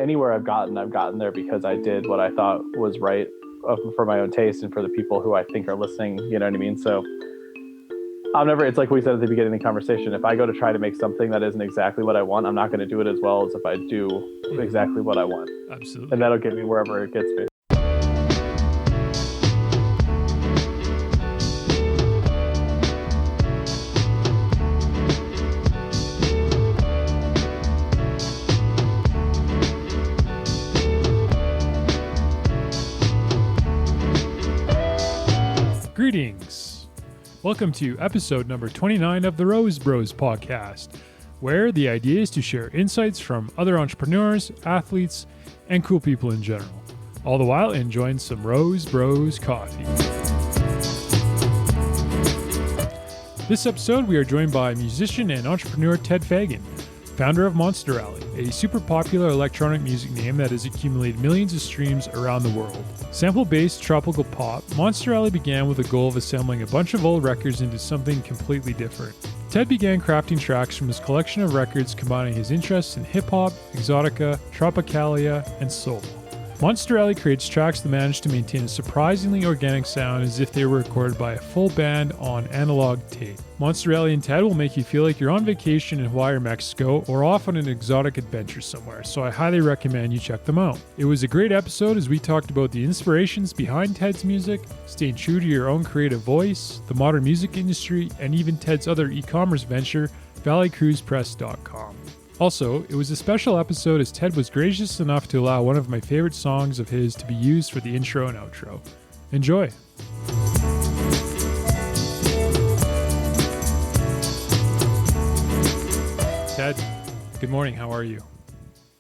anywhere I've gotten there because I did what I thought was right for my own taste and for the people who I think are listening. You know what I mean? So it's like we said at the beginning of the conversation, if I go to try to make something that isn't exactly what I want, I'm not going to do it as well as if I do exactly what I want. Absolutely. And that'll get me wherever it gets me. Greetings. Welcome to episode number 29 of the Rose Bros podcast, where the idea is to share insights from other entrepreneurs, athletes, and cool people in general, all the while enjoying some Rose Bros coffee. This episode, we are joined by musician and entrepreneur Ted Feighan, founder of Monsterally, a super popular electronic music name that has accumulated millions of streams around the world. Sample-based tropical pop, Monsterally began with the goal of assembling a bunch of old records into something completely different. Ted began crafting tracks from his collection of records combining his interests in hip-hop, Exotica, Tropicalia, and soul. Monsterally creates tracks that manage to maintain a surprisingly organic sound as if they were recorded by a full band on analog tape. Monsterally and Ted will make you feel like you're on vacation in Hawaii or Mexico or off on an exotic adventure somewhere, so I highly recommend you check them out. It was a great episode as we talked about the inspirations behind Ted's music, staying true to your own creative voice, the modern music industry, and even Ted's other e-commerce venture, valleycruisepress.com. Also, it was a special episode as Ted was gracious enough to allow one of my favorite songs of his to be used for the intro and outro. Enjoy! Ted, good morning. How are you?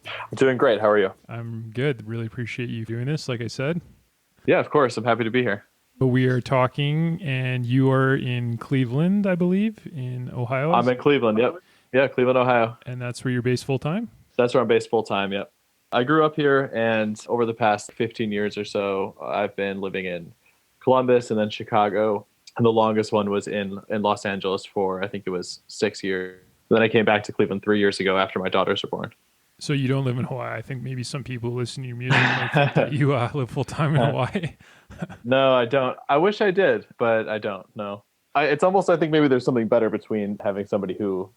I'm doing great. How are you? I'm good. Really appreciate you doing this, like I said. Yeah, of course. I'm happy to be here. But we are talking, and you are in Cleveland, I believe, in Ohio. I'm in Cleveland, yep. Yeah, Cleveland, Ohio. And that's where you're based full-time? That's where I'm based full-time, yep. I grew up here, and over the past 15 years or so, I've been living in Columbus and then Chicago. And the longest one was in Los Angeles for, I think it was 6 years. And then I came back to Cleveland 3 years ago after my daughters were born. So you don't live in Hawaii. I think maybe some people listen to your music might think that you live full-time in Hawaii. No, I don't. I wish I did, but I don't, no. It's almost, I think maybe there's something better between having somebody who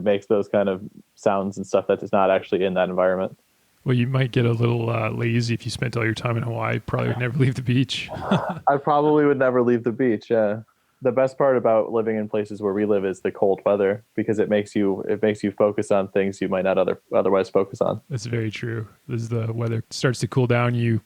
makes those kind of sounds and stuff that is not actually in that environment. Well, you might get a little lazy if you spent all your time in Hawaii. Probably would never leave the beach. I probably would never leave the beach, yeah. The best part about living in places where we live is the cold weather, because it makes you focus on things you might not otherwise focus on. That's very true. As the weather starts to cool down, you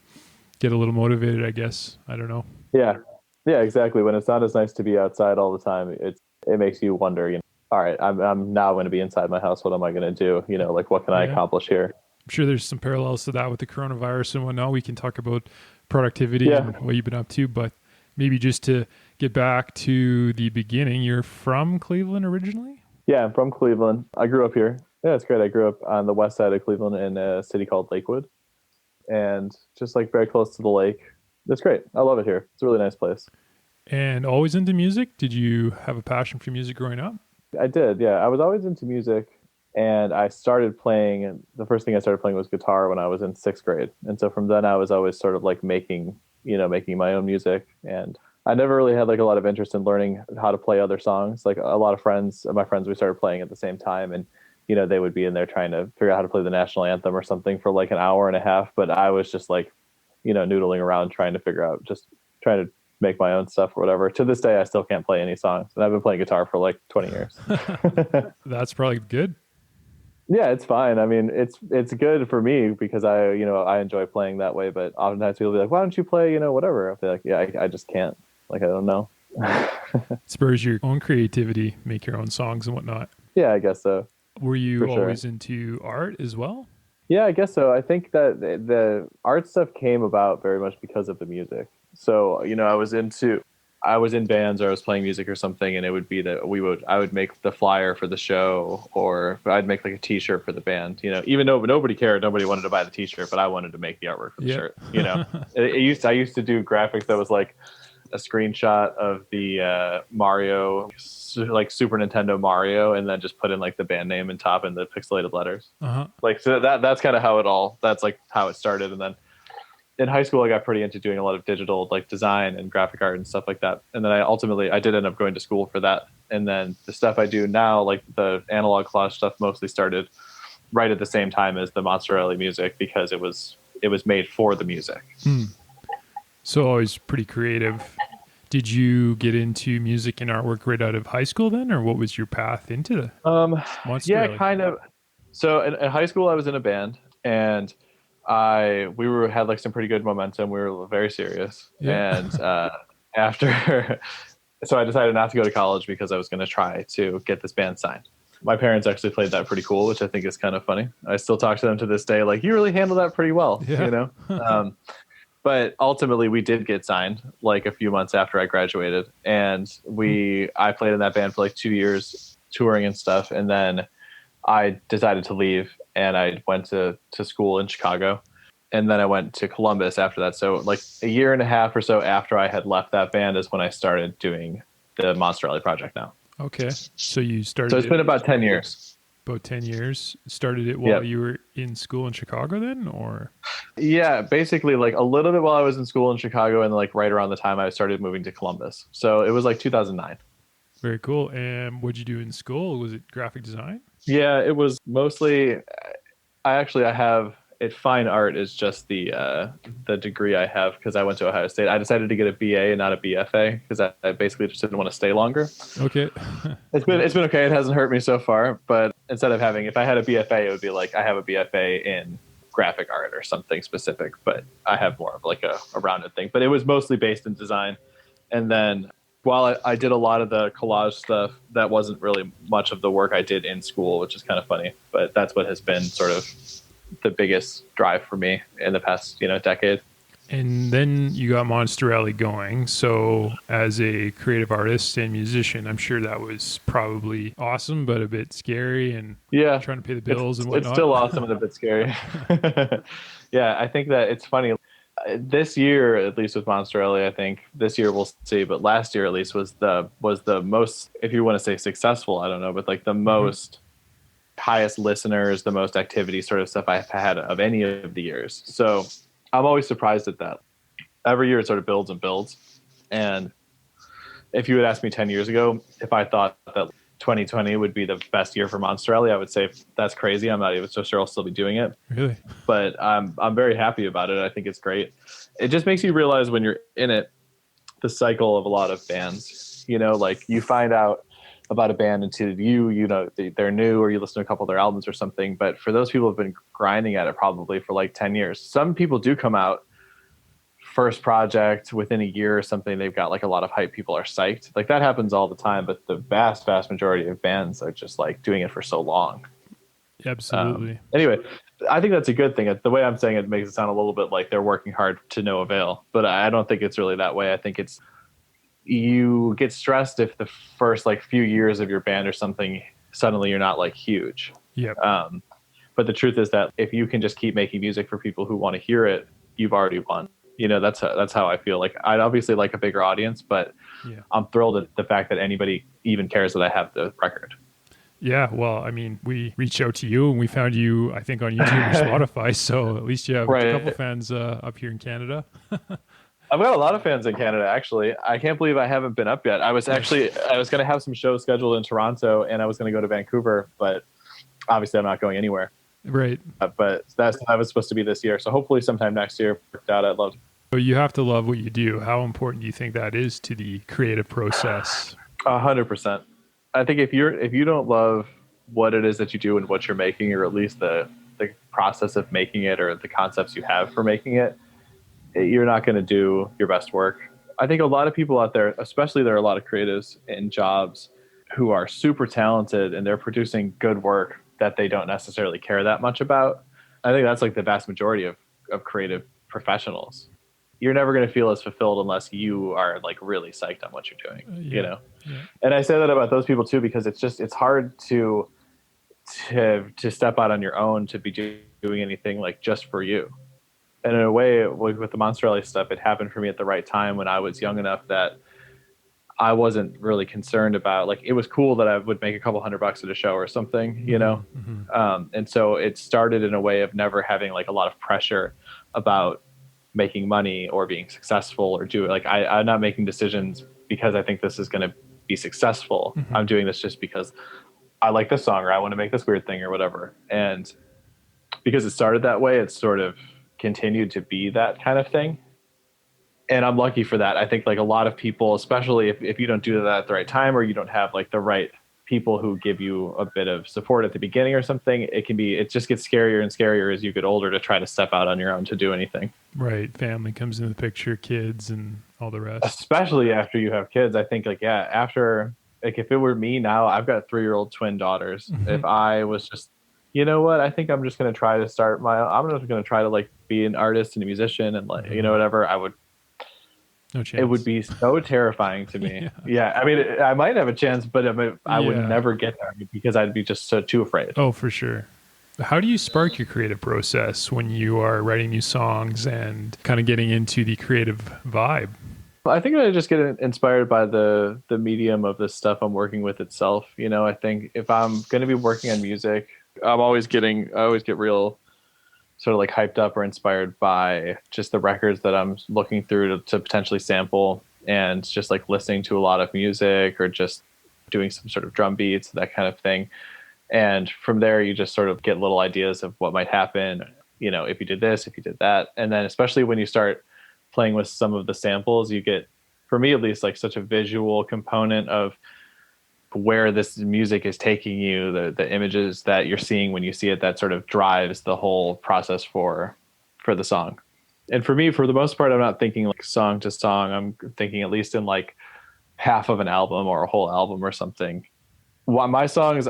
get a little motivated, I guess. I don't know. Yeah, exactly. When it's not as nice to be outside all the time, it makes you wonder, all right, I'm now going to be inside my house. What am I going to do? Like, what can I accomplish here? I'm sure there's some parallels to that with the coronavirus and whatnot. We can talk about productivity and what you've been up to, but maybe just to get back to the beginning, you're from Cleveland originally? Yeah, I'm from Cleveland. I grew up here. Yeah, it's great. I grew up on the west side of Cleveland in a city called Lakewood, and just like very close to the lake. It's great. I love it here. It's a really nice place. And always into music? Did you have a passion for music growing up? I did, yeah. I was always into music, and the first thing I started playing was guitar when I was in 6th grade. And so from then I was always sort of like making my own music. And I never really had like a lot of interest in learning how to play other songs. Like a lot of my friends, we started playing at the same time, and they would be in there trying to figure out how to play the national anthem or something for like an hour and a half. But I was just like, noodling around trying to make my own stuff or whatever. To this day, I still can't play any songs, and I've been playing guitar for like 20 years. That's probably good. Yeah, it's fine. I mean, it's good for me because I enjoy playing that way. But oftentimes people will be like, "Why don't you play, whatever?" I'll be like, "Yeah, I just can't. Like, I don't know." Spurs your own creativity, make your own songs and whatnot. Yeah, I guess so. Were you always into art as well? Yeah, I guess so. I think that the art stuff came about very much because of the music. So, I was in bands or I was playing music or something, and it would be that I would make the flyer for the show, or I'd make like a t-shirt for the band, even though nobody cared, nobody wanted to buy the t-shirt, but I wanted to make the artwork for the shirt. I used to do graphics that was like a screenshot of the Mario, like Super Nintendo Mario, and then just put in like the band name and top and the pixelated letters. Uh-huh. Like so that's kind of how it all. That's like how it started, and then in high school I got pretty into doing a lot of digital like design and graphic art and stuff like that. And then I did end up going to school for that. And then the stuff I do now, like the analog collage stuff, mostly started right at the same time as the Monsterelli music because it was made for the music. So always pretty creative. Did you get into music and artwork right out of high school then, or what was your path into the Yeah, Monsterelli? kind of. So in high school I was in a band, and we had like some pretty good momentum. We were very serious. Yeah. And after so I decided not to go to college because I was going to try to get this band signed. My parents actually played that pretty cool, which I think is kind of funny. I still talk to them to this day, like, you really handled that pretty well, Yeah. you know? But ultimately we did get signed like a few months after I graduated. And I played in that band for like 2 years touring and stuff. And then I decided to leave and I went to school in Chicago. And then I went to Columbus after that. So like a year and a half or so after I had left that band is when I started doing the Monsterelli project now. Okay. So you started So it's been about 10 years. about 10 years. Started it while you were in school in Chicago then, or? Yeah, basically like a little bit while I was in school in Chicago and like right around the time I started moving to Columbus. So it was like 2009. Very cool. And what'd you do in school? Was it graphic design? Yeah, it was mostly I have it. Fine art is just the degree I have because I went to Ohio State. I decided to get a BA and not a BFA because I basically just didn't want to stay longer. Okay. It's been okay. It hasn't hurt me so far. But instead of if I had a BFA, it would be like I have a BFA in graphic art or something specific. But I have more of like a rounded thing. But it was mostly based in design. And then while I did a lot of the collage stuff, that wasn't really much of the work I did in school, which is kind of funny. But that's what has been sort of the biggest drive for me in the past, decade. And then you got Monsterelli going. So as a creative artist and musician, I'm sure that was probably awesome, but a bit scary and trying to pay the bills and whatnot. It's still awesome and a bit scary. Yeah, I think that it's funny. This year, at least with Monsterelli, I think this year we'll see, but last year at least was the most, if you want to say successful, I don't know, but like the most highest listeners, the most activity sort of stuff I've had of any of the years. So I'm always surprised at that. Every year it sort of builds and builds. And if you had asked me 10 years ago, if I thought that 2020 would be the best year for Monsterelli, I would say that's crazy. I'm not even so sure I'll still be doing it. Really? But I'm very happy about it. I think it's great. It just makes you realize when you're in it, the cycle of a lot of bands, like you find out about a band until they're new or you listen to a couple of their albums or something. But for those people who have been grinding at it probably for like 10 years, some people do come out first project within a year or something. They've got like a lot of hype. People are psyched. Like that happens all the time. But the vast majority of bands are just like doing it for so long. Absolutely. Anyway, I think that's a good thing. The way I'm saying it makes it sound a little bit like they're working hard to no avail, but I don't think it's really that way. I think you get stressed if the first like few years of your band or something, suddenly you're not like huge. Yep. But the truth is that if you can just keep making music for people who want to hear it, you've already won. That's how I feel. Like I'd obviously like a bigger audience, but I'm thrilled at the fact that anybody even cares that I have the record. Yeah, well, I mean, we reached out to you and we found you, I think, on YouTube or Spotify. So at least you have a couple fans up here in Canada. I've got a lot of fans in Canada, actually. I can't believe I haven't been up yet. I was going to have some shows scheduled in Toronto and I was going to go to Vancouver, but obviously I'm not going anywhere. Right. But that was supposed to be this year. So hopefully sometime next year, worked out. I'd love to. So you have to love what you do. How important do you think that is to the creative process? 100%. I think if you don't love what it is that you do and what you're making, or at least the process of making it or the concepts you have for making it, you're not going to do your best work. I think a lot of people out there, especially there are a lot of creatives in jobs who are super talented and they're producing good work that they don't necessarily care that much about. I think that's like the vast majority of creative professionals. You're never going to feel as fulfilled unless you are like really psyched on what you're doing, Yeah. And I say that about those people too, because it's hard to step out on your own to be doing anything like just for you. And in a way, with the Monster Alley stuff, it happened for me at the right time when I was young enough that I wasn't really concerned about, like, it was cool that I would make a couple $100 at a show or something, you know? And so it started in a way of never having like a lot of pressure about making money or being successful or do it. Like I'm not making decisions because I think this is going to be successful. I'm doing this just because I like this song or I want to make this weird thing or whatever. And because it started that way, it's sort of continued to be that kind of thing. And I'm lucky for that. I think like a lot of people, especially if you don't do that at the right time or you don't have like the right people who give you a bit of support at the beginning or something, it just gets scarier and scarier as you get older to try to step out on your own to do anything. Right. Family comes into the picture, kids and all the rest. Especially after you have kids. I think like, yeah, after, like if it were me now, I've got 3-year-old twin daughters. If I was just, you know what, I think I'm just going to try to I'm just going to try to like be an artist and a musician and like, you know, whatever, No chance. it would be so terrifying to me. Yeah. I mean, I might have a chance, but I would never get there because I'd be just too afraid. Oh, for sure. How do you spark your creative process when you are writing new songs and kind of getting into the creative vibe? I think I just get inspired by the medium of the stuff I'm working with itself. You know, I think if I'm going to be working on music, I always get real sort of like hyped up or inspired by just the records that I'm looking through to potentially sample, and just like listening to a lot of music or just doing some sort of drum beats, that kind of thing. And from there, you just sort of get little ideas of what might happen, you know, if you did this, if you did that. And then especially when you start playing with some of the samples, you get, for me at least, like such a visual component of where this music is taking you, the images that you're seeing when you see it, that sort of drives the whole process for the song. And for me, for the most part, I'm not thinking like song to song. I'm thinking at least in like half of an album or a whole album or something. My songs,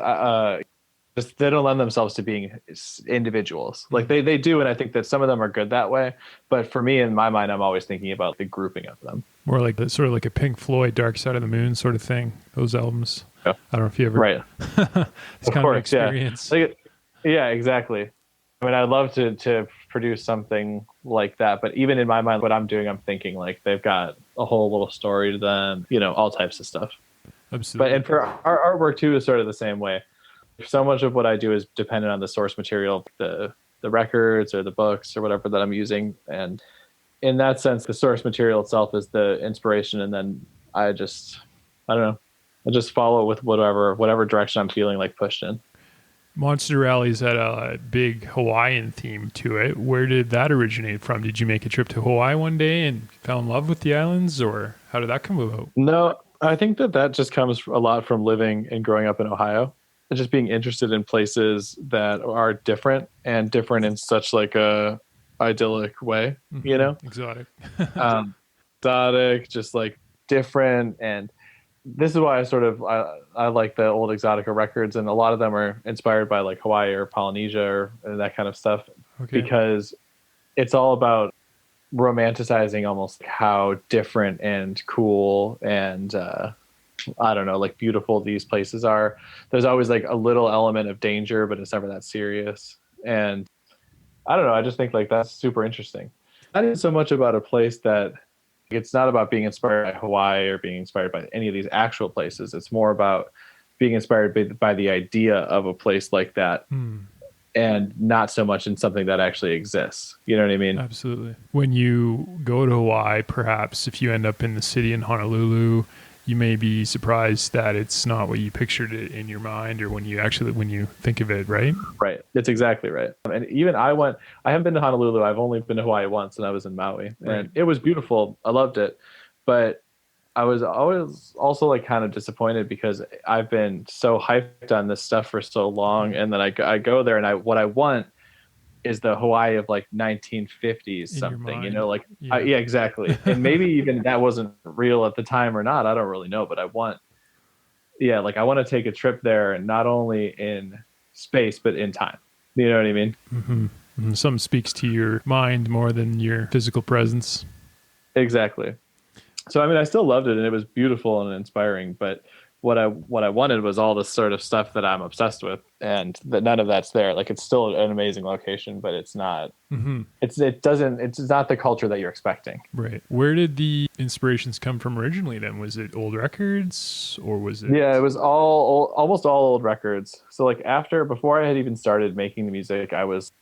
just they don't lend themselves to being individuals. Like they do, and I think that some of them are good that way. But for me, in my mind, I'm always thinking about the grouping of them. More like sort of like a Pink Floyd, Dark Side of the Moon sort of thing. Those albums. Yeah. I don't know if you ever. Right. It's kind of an experience. Yeah. Yeah, exactly. I mean, I'd love to produce something like that, but even in my mind, what I'm doing, I'm thinking like they've got a whole little story to them, you know, all types of stuff. Absolutely. But and for our artwork too is sort of the same way. So much of what I do is dependent on the source material, the records or the books or whatever that I'm using, and in that sense, the source material itself is the inspiration, and then I don't know, I just follow with whatever direction I'm feeling like pushed in. Monster Alley's had a big Hawaiian theme to it. Where did that originate from? Did you make a trip to Hawaii one day and fell in love with the islands, or how did that come about? No, I think that just comes a lot from living and growing up in Ohio, and just being interested in places that are different and different in such like a idyllic way, you know? Exotic. Exotic, just like different. And this is why I like the old Exotica records, and a lot of them are inspired by like Hawaii or Polynesia or that kind of stuff, because it's all about romanticizing almost how different and cool and I don't know, like beautiful these places are. There's always like a little element of danger, but it's never that serious. And I don't know, I just think like that's super interesting. Not even so much about a place that, it's not about being inspired by Hawaii or being inspired by any of these actual places. It's more about being inspired by the idea of a place like that, and not so much in something that actually exists. You know what I mean? Absolutely. When you go to Hawaii, perhaps if you end up in the city in Honolulu, you may be surprised that it's not what you pictured it in your mind, or when you think of it, right? Right. It's exactly right. And even I haven't been to Honolulu. I've only been to Hawaii once, and I was in Maui, and it was beautiful. I loved it. But I was always also like kind of disappointed because I've been so hyped on this stuff for so long. And then I go there, and what I want is the Hawaii of like 1950s something, you know, like, yeah, exactly. And maybe even that wasn't real at the time or not. I don't really know, but I want to take a trip there, and not only in space, but in time. You know what I mean? Mm-hmm. Something speaks to your mind more than your physical presence. Exactly. So, I mean, I still loved it, and it was beautiful and inspiring, but what I wanted was all this sort of stuff that I'm obsessed with, and that none of that's there. Like it's still an amazing location, but it's not. Hmm. It's not the culture that you're expecting. Right. Where did the inspirations come from originally then? Was it old records or was it? Yeah, it was all almost all old records. So like before I had even started making the music, I was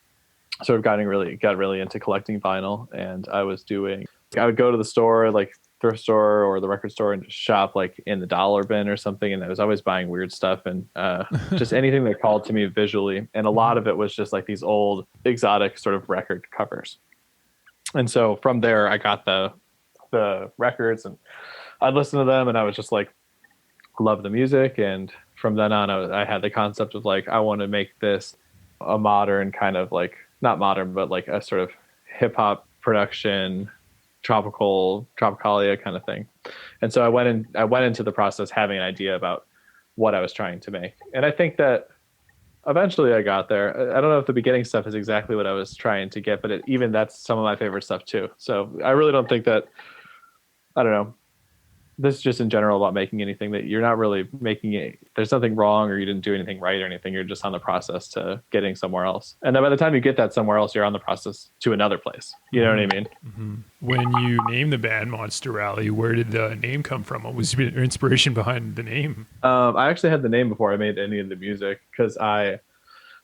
sort of got really into collecting vinyl, and I would go to the store, like thrift store or the record store, and just shop like in the dollar bin or something, and I was always buying weird stuff and just anything that called to me visually, and a lot Mhm. of it was just like these old exotic sort of record covers. And so from there I got the records, and I'd listen to them, and I was just like love the music. And from then on I had the concept of like I want to make this a modern kind of like, not modern, but like a sort of hip hop production, Tropicalia kind of thing. And so I went into the process having an idea about what I was trying to make. And I think that eventually I got there. I don't know if the beginning stuff is exactly what I was trying to get, but even that's some of my favorite stuff too. So I really don't think that, I don't know, this is just in general about making anything, that you're not really making it, there's nothing wrong or you didn't do anything right or anything. You're just on the process to getting somewhere else, and then by the time you get that somewhere else, you're on the process to another place. You know what I mean? When you named the band Monster Rally, where did the name come from? What was your inspiration behind the name? I actually had the name before I made any of the music, because I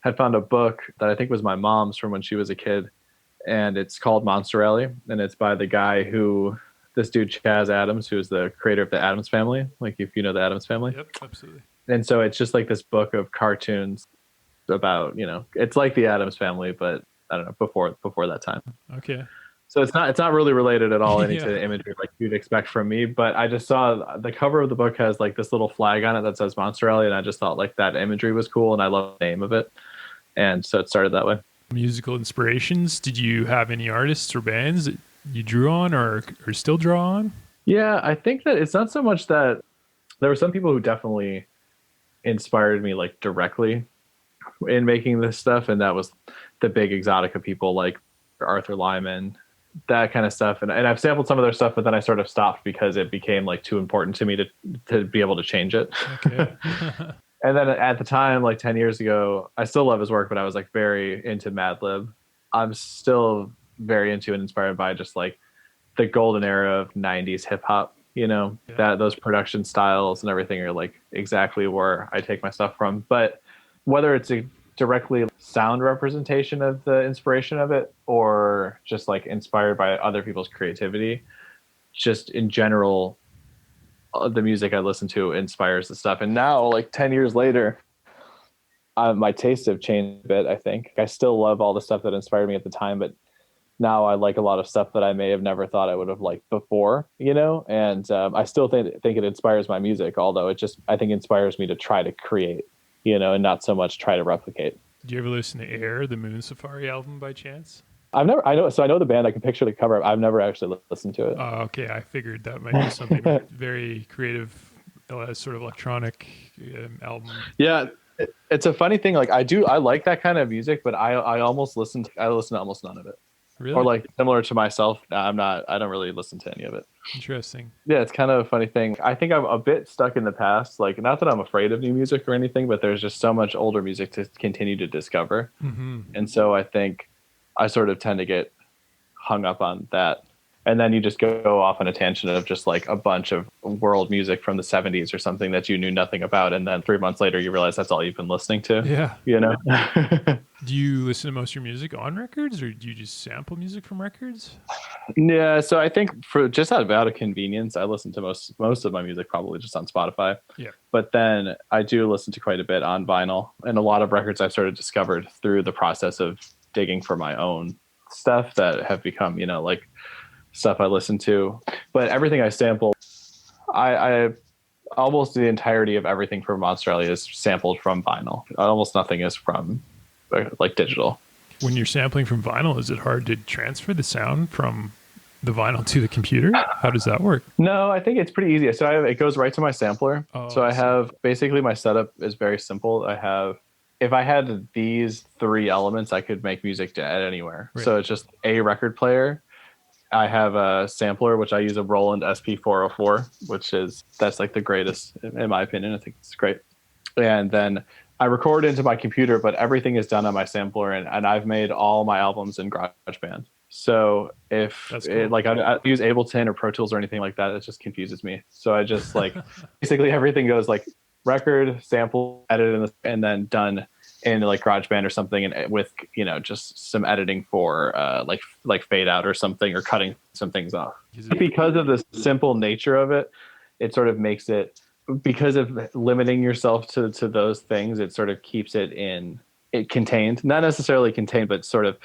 had found a book that I think was my mom's from when she was a kid, and it's called Monster Rally, and it's by the guy who, this dude Chaz Adams, who is the creator of the Adams Family, like if you know the Adams Family. Yep, absolutely. And so it's just like this book of cartoons about, it's like the Adams Family, but I don't know, before that time. Okay. So it's not really related at all any to Yeah. the imagery like you'd expect from me. But I just saw the cover of the book has like this little flag on it that says Monster Alley, and I just thought like that imagery was cool, and I love the name of it, and so it started that way. Musical inspirations. Did you have any artists or bands that you drew on or still draw on? Yeah, I think that it's not so much that there were some people who definitely inspired me like directly in making this stuff, and that was the big Exotica people like Arthur Lyman, that kind of stuff. And I've sampled some of their stuff, but then I sort of stopped because it became like too important to me to be able to change it. Okay. And then at the time, like 10 years ago, I still love his work, but I was like very into Madlib. I'm still very into and inspired by just like the golden era of 90s hip hop, Yeah. that those production styles and everything are like exactly where I take my stuff from. But whether it's a directly sound representation of the inspiration of it, or just like inspired by other people's creativity, just in general, the music I listen to inspires the stuff. And now, like 10 years later, my tastes have changed a bit. I think I still love all the stuff that inspired me at the time, but now I like a lot of stuff that I may have never thought I would have liked before, and I still think it inspires my music, although it just, I think, inspires me to try to create, and not so much try to replicate. Did you ever listen to Air, the Moon Safari album, by chance? I know the band. I can picture the cover. I've never actually listened to it. Okay, I figured that might be something very creative, sort of electronic album. Yeah, it's a funny thing. Like I like that kind of music, but I listen to almost none of it. Really? Or like similar to myself, I don't really listen to any of it. Interesting. Yeah, it's kind of a funny thing. I think I'm a bit stuck in the past. Like, not that I'm afraid of new music or anything, but there's just so much older music to continue to discover. Hmm. And so I think I sort of tend to get hung up on that. And then you just go off on a tangent of just like a bunch of world music from the 70s or something that you knew nothing about. And then 3 months later, you realize that's all you've been listening to. Yeah. Do you listen to most of your music on records, or do you just sample music from records? Yeah. So I think for just out of convenience, I listen to most of my music probably just on Spotify. Yeah. But then I do listen to quite a bit on vinyl, and a lot of records I've sort of discovered through the process of digging for my own stuff that have become, like stuff I listen to. But everything I sample, I almost the entirety of everything from Monster Alley is sampled from vinyl. Almost nothing is from like digital. When you're sampling from vinyl, is it hard to transfer the sound from the vinyl to the computer? How does that work? No, I think it's pretty easy. So it goes right to my sampler. Oh, So I I see. have basically my setup is very simple. If I had these three elements, I could make music at anywhere. Right. So it's just a record player. I have a sampler which I use, a Roland SP404, that's like the greatest in my opinion. I think it's great. And then I record into my computer, but everything is done on my sampler, and I've made all my albums in GarageBand. So if That's it, cool. like I use Ableton or Pro Tools or anything like that, it just confuses me. So I just like basically everything goes like record, sample, edit, and then done in like GarageBand or something, and with just some editing for like fade out or something, or cutting some things off. Because of the simple nature of it, it sort of makes it, because of limiting yourself to those things, it sort of keeps it contained, not necessarily contained, but sort of.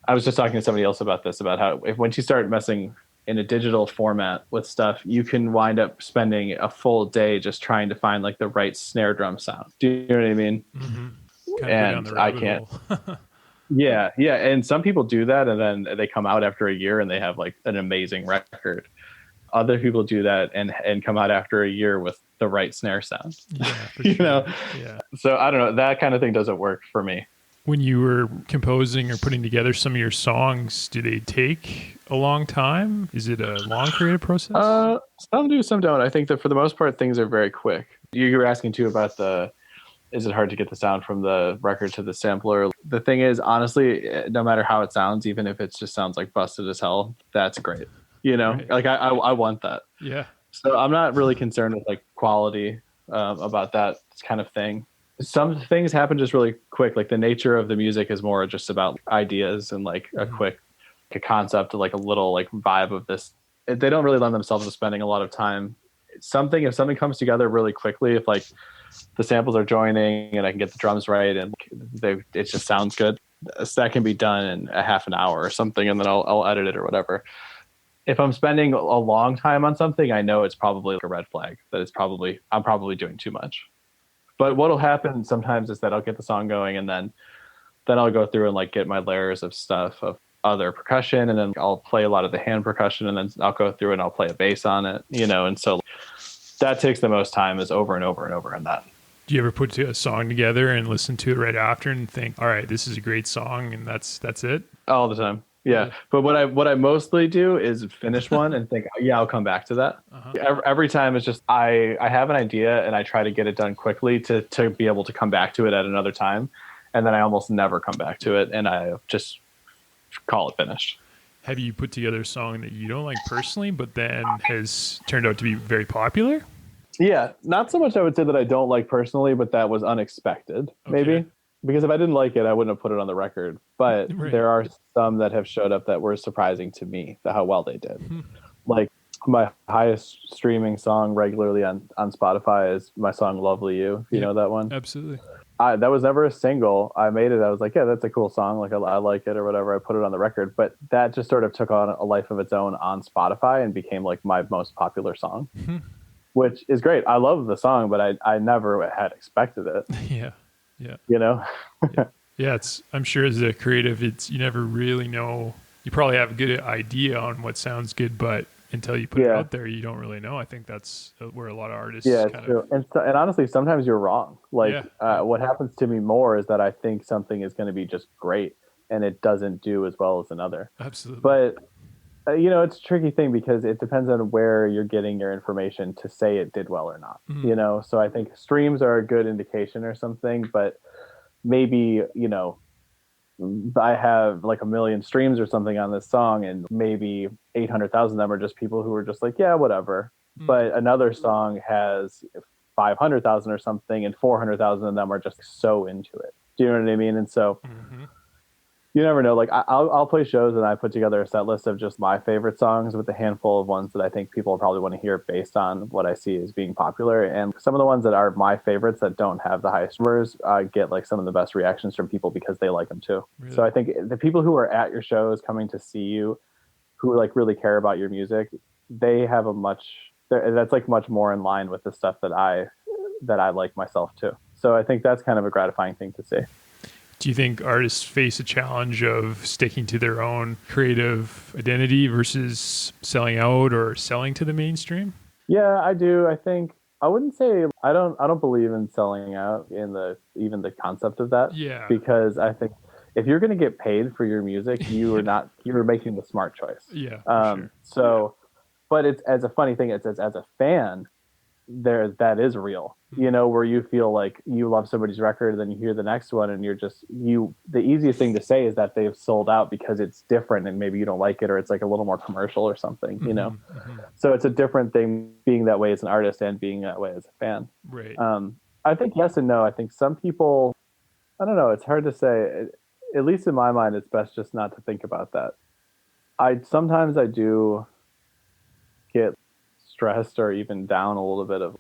I was just talking to somebody else about this, about how once you start messing in a digital format with stuff, you can wind up spending a full day just trying to find like the right snare drum sound. Do you know what I mean? Mm-hmm. Kind of go down And the I rabbit can't. hole. Yeah, yeah. And some people do that, and then they come out after a year and they have like an amazing record. Other people do that and come out after a year with the right snare sound. Yeah, for you sure. know. Yeah. So I don't know. That kind of thing doesn't work for me. When you were composing or putting together some of your songs, do they take a long time? Is it a long creative process? Some do, some don't. I think that for the most part, things are very quick. You were asking too about is it hard to get the sound from the record to the sampler? The thing is, honestly, no matter how it sounds, even if it just sounds like busted as hell, that's great. Right. Like I want that. Yeah. So I'm not really concerned with like quality about that kind of thing. Some things happen just really quick. Like the nature of the music is more just about ideas and like a concept, like a little like vibe of this. They don't really lend themselves to spending a lot of time. If something comes together really quickly, if like the samples are joining and I can get the drums right and it just sounds good, so that can be done in a half an hour or something, and then I'll edit it or whatever. If I'm spending a long time on something, I know it's probably like a red flag, that I'm probably doing too much. But what'll happen sometimes is that I'll get the song going, and then I'll go through and like get my layers of stuff of other percussion, and then I'll play a lot of the hand percussion, and then I'll go through and I'll play a bass on it, and so that takes the most time, is over and over and over on that. Do you ever put a song together and listen to it right after and think, all right, this is a great song, and that's it? All the time. Yeah. But what I mostly do is finish one and think, yeah, I'll come back to that. Every time it's just I have an idea and I try to get it done quickly to be able to come back to it at another time, and then I almost never come back to it, and I just call it finished. Have you put together a song that you don't like personally, but then has turned out to be very popular? Yeah, not so much I would say that I don't like personally, but that was unexpected, maybe. Because if I didn't like it, I wouldn't have put it on the record. But there are some that have showed up that were surprising to me, how well they did. Like my highest streaming song regularly on Spotify is my song Lovely You. You know that one? Absolutely. That was never a single. I made it. I was like, yeah, that's a cool song. Like I like it or whatever. I put it on the record. But that just sort of took on a life of its own on Spotify and became like my most popular song, which is great. I love the song, but I never had expected it. Yeah. Yeah, I'm sure as a creative, you never really know. You probably have a good idea on what sounds good, but until you put it out there, you don't really know. I think that's where a lot of artists it's true. And honestly, sometimes you're wrong. Like what happens to me more is that I think something is going to be just great and it doesn't do as well as another. Absolutely. But it's a tricky thing because it depends on where you're getting your information to say it did well or not. So I think streams are a good indication or something, but maybe I have like 1 million streams or something on this song, and maybe 800,000 of them are just people who are just like, yeah, whatever. But another song has 500,000 or something, and 400,000 of them are just so into it. Do you know what I mean? And so you never know. Like I'll play shows and I put together a set list of just my favorite songs with a handful of ones that I think people probably want to hear based on what I see as being popular. And some of the ones that are my favorites that don't have the highest numbers get like some of the best reactions from people because they like them too. Really? So I think the people who are at your shows coming to see you, who like really care about your music, they have that's like much more in line with the stuff that I like myself too. So I think that's kind of a gratifying thing to see. Do you think artists face a challenge of sticking to their own creative identity versus selling out or selling to the mainstream? Yeah, I do. I think I wouldn't say I don't believe in selling out in even the concept of that. Yeah. Because I think if you're going to get paid for your music, you're making the smart choice. Yeah, for sure. So, but it's as a funny thing, it's as a fan, that is real, where you feel like you love somebody's record, then you hear the next one and the easiest thing to say is that they've sold out because it's different and maybe you don't like it, or it's like a little more commercial or something. So it's a different thing being that way as an artist and being that way as a fan. Right. I think yes and no. I think some people, I don't know, it's hard to say. At least in my mind, it's best just not to think about that. Sometimes I do get stressed or even down a little bit of,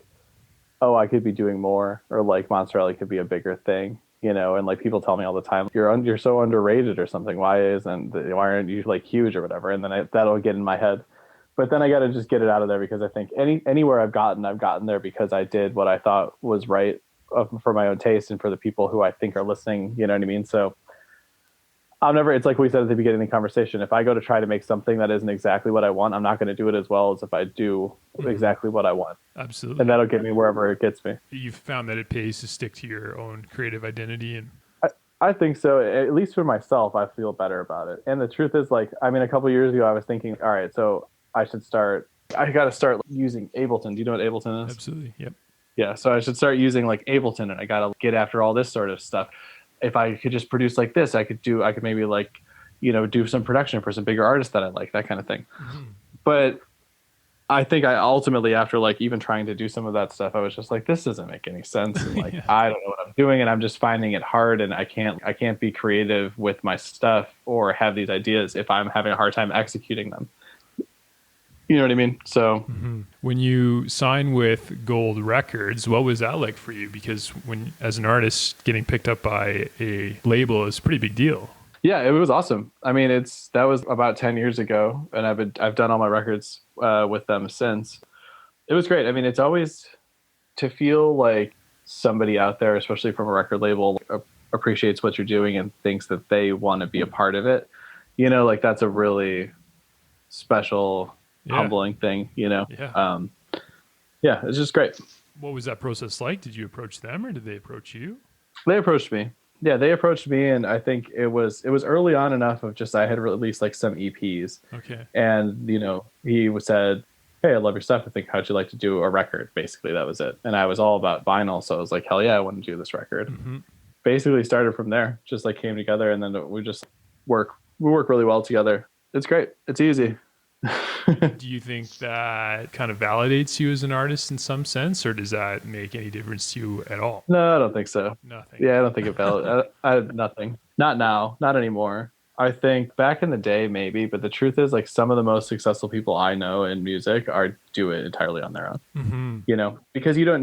oh, I could be doing more, or like Monster Alley could be a bigger thing, and like people tell me all the time, you're so underrated or something. Why aren't you like huge or whatever? And then that'll get in my head. But then I got to just get it out of there, because I think anywhere I've gotten there because I did what I thought was right for my own taste and for the people who I think are listening. You know what I mean? So it's like we said at the beginning of the conversation, if I go to try to make something that isn't exactly what I want, I'm not going to do it as well as if I do exactly what I want. Absolutely. And that'll get me wherever it gets me. You've found that it pays to stick to your own creative identity. And I think so. At least for myself, I feel better about it. And the truth is, like, I mean, a couple of years ago, I was thinking, all right, so I got to start using Ableton. Do you know what Ableton is? Absolutely. Yep. Yeah. So I should start using like Ableton, and I got to get after all this sort of stuff. If I could just produce like this, I could maybe like, do some production for some bigger artists that I like, that kind of thing. Mm-hmm. But I think I ultimately, after like even trying to do some of that stuff, I was just like, this doesn't make any sense. And like, yeah. I don't know what I'm doing, and I'm just finding it hard, and I can't be creative with my stuff or have these ideas if I'm having a hard time executing them. You know what I mean? So when you sign with Gold Records, what was that like for you? Because when, as an artist, getting picked up by a label is a pretty big deal. Yeah, it was awesome. I mean, that was about 10 years ago, and I've done all my records with them since. It was great. I mean, it's always to feel like somebody out there, especially from a record label, appreciates what you're doing and thinks that they want to be a part of it. Like that's a really special, humbling thing. Yeah. It's just great. What was that process like? Did you approach them, or did they approach you? They approached me. Yeah, they approached me, and I think it was early on enough of just I had released like some EPs. Okay. And he said, "Hey, I love your stuff. I think how'd you like to do a record?" Basically, that was it. And I was all about vinyl, so I was like, "Hell yeah, I want to do this record." Mm-hmm. Basically, started from there. Just like came together, and then we just work really well together. It's great. It's easy. Do you think that kind of validates you as an artist in some sense, or does that make any difference to you at all? No, I don't think so. Nothing. Yeah, I don't think it validates. Nothing. Not now. Not anymore. I think back in the day, maybe, but the truth is, like, some of the most successful people I know in music do it entirely on their own. Mm-hmm. Because you don't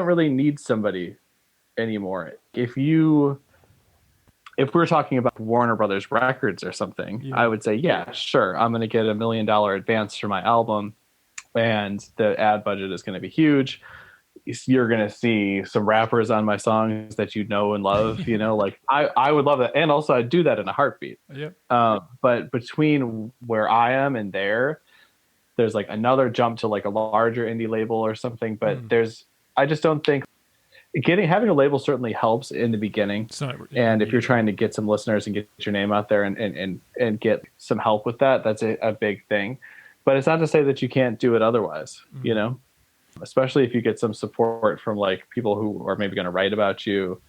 really need somebody anymore. If we're talking about Warner Brothers Records or something, I would say, yeah, sure, I'm going to get $1 million advance for my album, and the ad budget is going to be huge. You're going to see some rappers on my songs that you know and love. Like I would love that, and also I'd do that in a heartbeat. Yep. But between where I am and there's like another jump to like a larger indie label or something. But I just don't think. Having a label certainly helps in the beginning, and if you're trying to get some listeners and get your name out there and get some help with that, that's a big thing. But it's not to say that you can't do it otherwise, especially if you get some support from like people who are maybe going to write about you.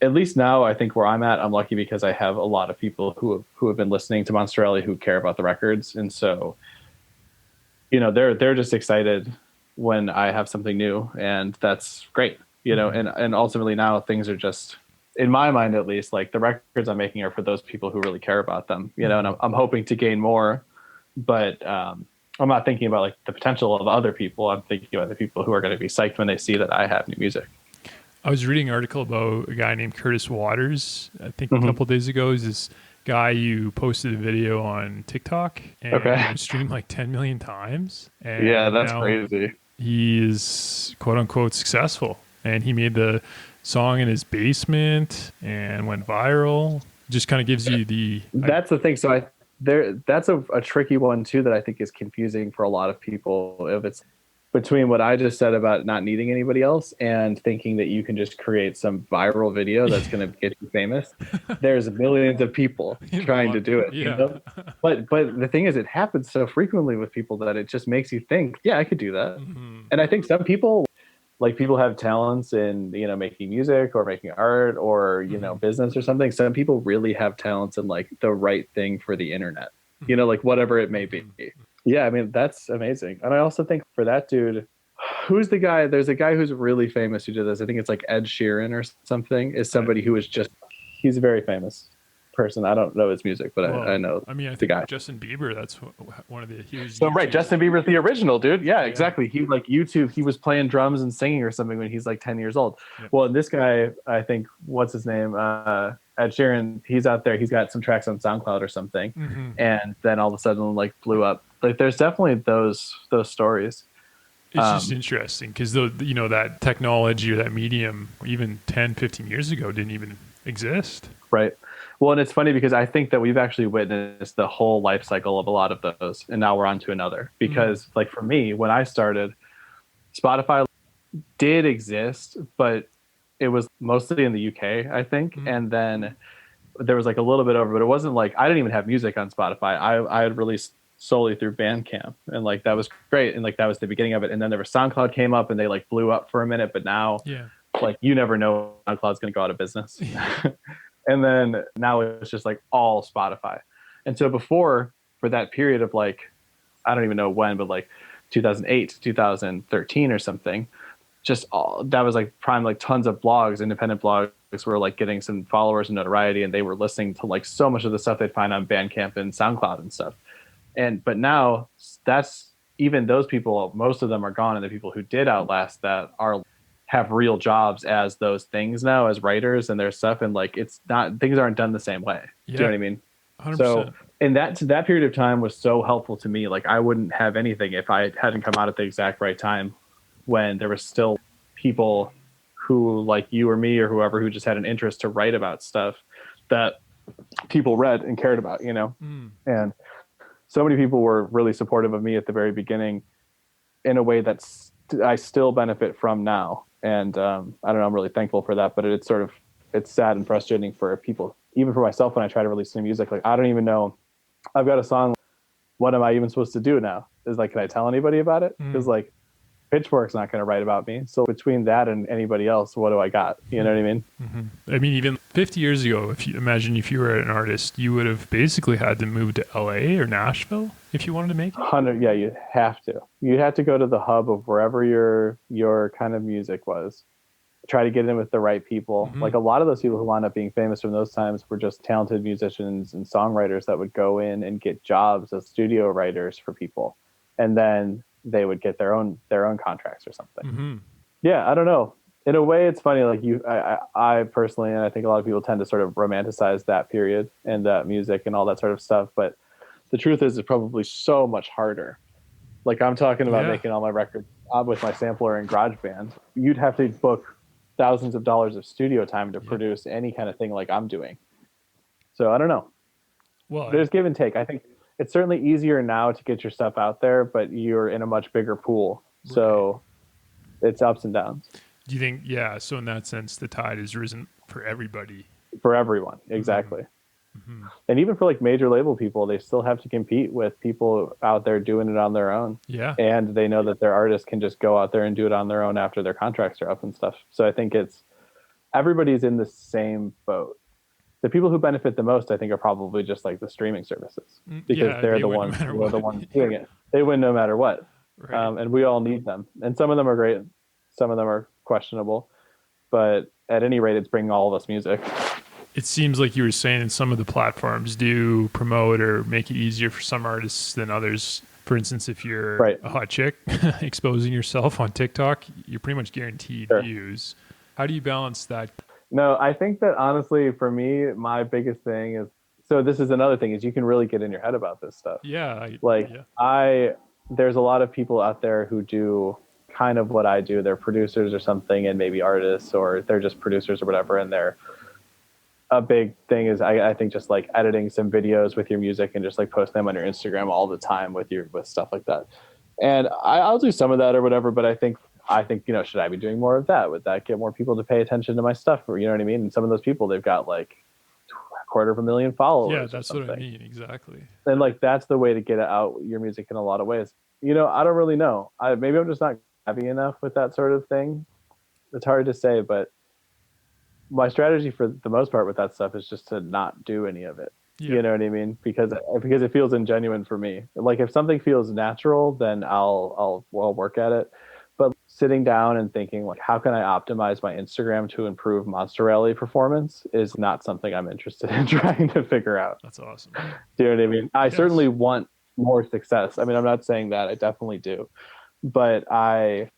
At least now, I think where I'm at, I'm lucky because I have a lot of people who have been listening to Monster Alley who care about the records, and so they're just excited when I have something new, and that's great. And ultimately now things are just, in my mind at least, like the records I'm making are for those people who really care about them, and I'm hoping to gain more, but I'm not thinking about like the potential of other people. I'm thinking about the people who are going to be psyched when they see that I have new music. I was reading an article about a guy named Curtis Waters, I think a couple of days ago. Is this guy you posted a video on TikTok and streamed like 10 million times. And yeah, that's crazy. He is quote unquote successful. And he made the song in his basement and went viral. Just kind of gives you the... That's the thing. So that's a tricky one too that I think is confusing for a lot of people. between what I just said about not needing anybody else and thinking that you can just create some viral video that's going to get you famous, there's millions of people You know, a trying lot to of do people. it, you Yeah. know? But the thing is, it happens so frequently with people that it just makes you think, yeah, I could do that. Hmm. And I think some people, like people have talents in, making music or making art or, Hmm. business or something. Some people really have talents in like the right thing for the internet, Hmm. like whatever it may be. Hmm. Yeah, I mean, that's amazing. And I also think for that dude, who's the guy? There's a guy who's really famous who did this. I think it's like Ed Sheeran or something, is somebody who is just, he's a very famous person. I don't know his music, but I Well, know I mean, I the think guy. Justin Bieber, that's one of the, he was So right, YouTube's. Justin Bieber's the original dude. Yeah, Yeah. exactly. He like YouTube. He was playing drums and singing or something when he's like 10 years old. Yep. Well, this guy, I think, what's his name? Ed Sheeran. He's out there. He's got some tracks on SoundCloud or something, Hmm. and then all of a sudden, like blew up. Like, there's definitely those stories. It's just Um, interesting because that technology or that medium, even 10, 15 years ago, didn't even exist. right. Well, and it's funny because I think that we've actually witnessed the whole life cycle of a lot of those, and now we're on to another. Mm. Because, like for me, when I started, Spotify did exist, but it was mostly in the UK, I think. Mm. And then there was like a little bit over, but it wasn't like I didn't even have music on Spotify. I had released solely through Bandcamp, and like that was great, and like that was the beginning of it. And then there was SoundCloud came up, and they like blew up for a minute, but now Yeah. like you never know SoundCloud's going to go out of business. And then now it's just like all Spotify. And so before, for that period of like, I don't even know when, but like 2008 2013 or something, just all that was like prime, like tons of blogs, independent blogs were like getting some followers and notoriety, and they were listening to like so much of the stuff they'd find on Bandcamp and SoundCloud and stuff. And but now that's, even those people, most of them are gone, and the people who did outlast that are have real jobs as those things now as writers and their stuff, and like it's not, things aren't done the same way. Do you know Yeah. what I mean? So 100%. and that period of time was so helpful to me. Like I wouldn't have anything if I hadn't come out at the exact right time, when there was still people who, like you or me or whoever, who just had an interest to write about stuff that people read and cared about, Mm. and so many people were really supportive of me at the very beginning in a way that's I still benefit from now. And I don't know, I'm really thankful for that. But it's sort of, it's sad and frustrating for people, even for myself, when I try to release new music. Like I don't even know, I've got a song. What am I even supposed to do now? Is like, can I tell anybody about it? Because Mm. like Pitchfork's not going to write about me. So between that and anybody else, what do I got? You know what I mean? Mm-hmm. I mean, even 50 years ago, if you were an artist, you would have basically had to move to LA or Nashville if you wanted to make it. 100, yeah, you have to. You had to go to the hub of wherever your kind of music was. Try to get in with the right people. Mm-hmm. Like a lot of those people who wound up being famous from those times were just talented musicians and songwriters that would go in and get jobs as studio writers for people, and then they would get their own contracts or something. Mm-hmm. Yeah, I don't know. In a way, it's funny. Like I personally, and I think a lot of people tend to sort of romanticize that period and that music and all that sort of stuff. But the truth is, it's probably so much harder. Like I'm talking about Yeah. making all my records with my sampler and GarageBand. You'd have to book thousands of dollars of studio time to produce any kind of thing like I'm doing. So I don't know. Well, There's give and take. I think it's certainly easier now to get your stuff out there, but you're in a much bigger pool. So it's ups and downs do you think, yeah, so in that sense, the tide has risen for everybody. for everyone. Exactly. Mm-hmm. And even for like major label people, they still have to compete with people out there doing it on their own. Yeah. And they know that their artists can just go out there and do it on their own after their contracts are up and stuff. So I think everybody's in the same boat. The people who benefit the most, I think, are probably just like the streaming services, because they're they the win no ones matter who are the what. ones doing it. They win no matter what. Right. And we all need them. And some of them are great. Some of them are questionable. But at any rate, it's bringing all of us music. It seems like you were saying some of the platforms do promote or make it easier for some artists than others. For instance, if you're Right. a hot chick exposing yourself on TikTok, you're pretty much guaranteed views. How do you balance that? No, I think that honestly, for me, my biggest thing is, so this is another thing, is you can really get in your head about this stuff. Yeah. There's a lot of people out there who do kind of what I do. They're producers or something, and maybe artists, or they're just producers or whatever. And a big thing is, I think, just like editing some videos with your music and just like posting them on your Instagram all the time with stuff like that. And I'll do some of that or whatever, but I think, should I be doing more of that? Would that get more people to pay attention to my stuff? Or, you know what I mean? And some of those people, they've got like a quarter of a million Yeah, followers or that's what I something. mean. Exactly. And like, that's the way to get out your music in a lot of ways. I don't really know. Maybe I'm just not happy enough with that sort of thing. It's hard to say, but my strategy for the most part with that stuff is just to not do any of it. Yeah. You know what I mean? Because it feels ingenuine for me. Like if something feels natural, then I'll work at it. But sitting down and thinking like, how can I optimize my Instagram to improve Monster Rally performance is not something I'm interested in trying to figure out. That's awesome. Do you know what I mean? I Yes. certainly want more success. I mean, I'm not saying that. I definitely do, but I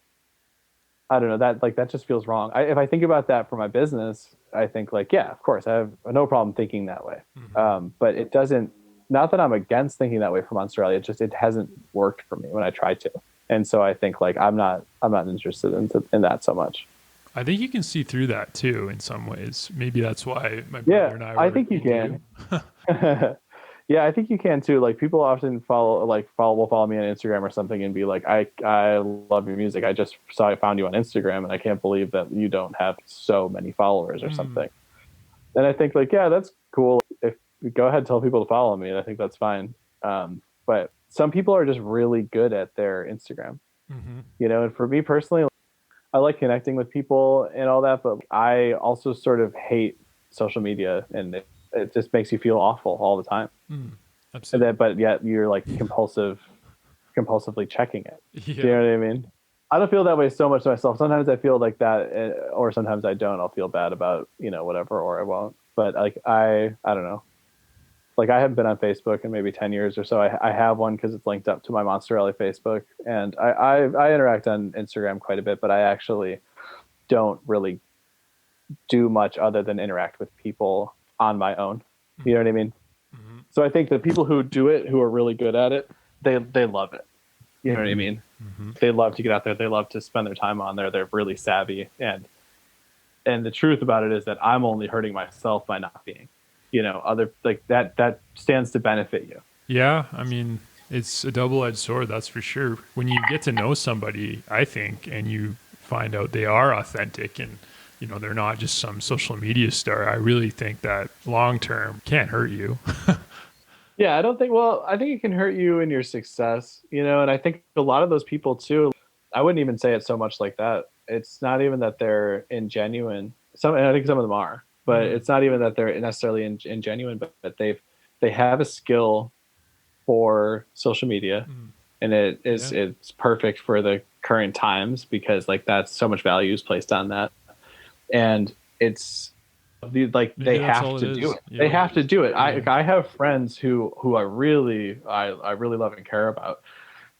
don't know, that just feels wrong. If I think about that for my business, I think like, yeah, of course, I have no problem thinking that way. Hmm. But it doesn't. Not that I'm against thinking that way from Australia. It hasn't worked for me when I tried to, and so I think like I'm not interested in that so much. I think you can see through that too in some ways. Maybe that's why my brother Yeah, and I I were think you into you. can. Yeah, I think you can too. Like people often will follow me on Instagram or something and be like, I love your music. I found you on Instagram and I can't believe that you don't have so many followers or Mm, something. And I think like, yeah, that's cool. If go ahead, tell people to follow me, and I think that's fine. But some people are just really good at their Instagram, hmm. and for me personally, I like connecting with people and all that, but I also sort of hate social media, and it just makes you feel awful all the time. Mm, And then, absolutely. but yet you're like compulsively checking it. Do you Yeah. know what I mean? I don't feel that way so much myself. Sometimes I feel like that, or sometimes I don't. I'll feel bad about whatever, or I won't. But like I don't know. Like I haven't been on Facebook in maybe 10 years or so. I have one because it's linked up to my Monster Rally Facebook, and I interact on Instagram quite a bit, but I actually don't really do much other than interact with people on my own. You know Hmm. what I mean? Hmm. So I think the people who do it, who are really good at it, they love it. You know what I mean? Hmm. They love to get out there. They love to spend their time on there. They're really savvy, and the truth about it is that I'm only hurting myself by not being. Other like that stands to benefit you. Yeah. I mean, it's a double edged sword, that's for sure. When you get to know somebody, I think, and you find out they are authentic and, they're not just some social media star, I really think that long term can't hurt you. Yeah, I don't think. Well, I think it can hurt you in your success, and I think a lot of those people too. I wouldn't even say it so much like that. It's not even that they're ingenuine. And I think some of them are, but Mm, it's not even that they're necessarily ingenuine. But they have a skill for social media, mm, and yeah. it's perfect for the current times because like that's so much value is placed on that, and it's like Maybe they that's have all it to do is. it. They Yeah. have to do it. I Yeah. I have friends who I really love and care about.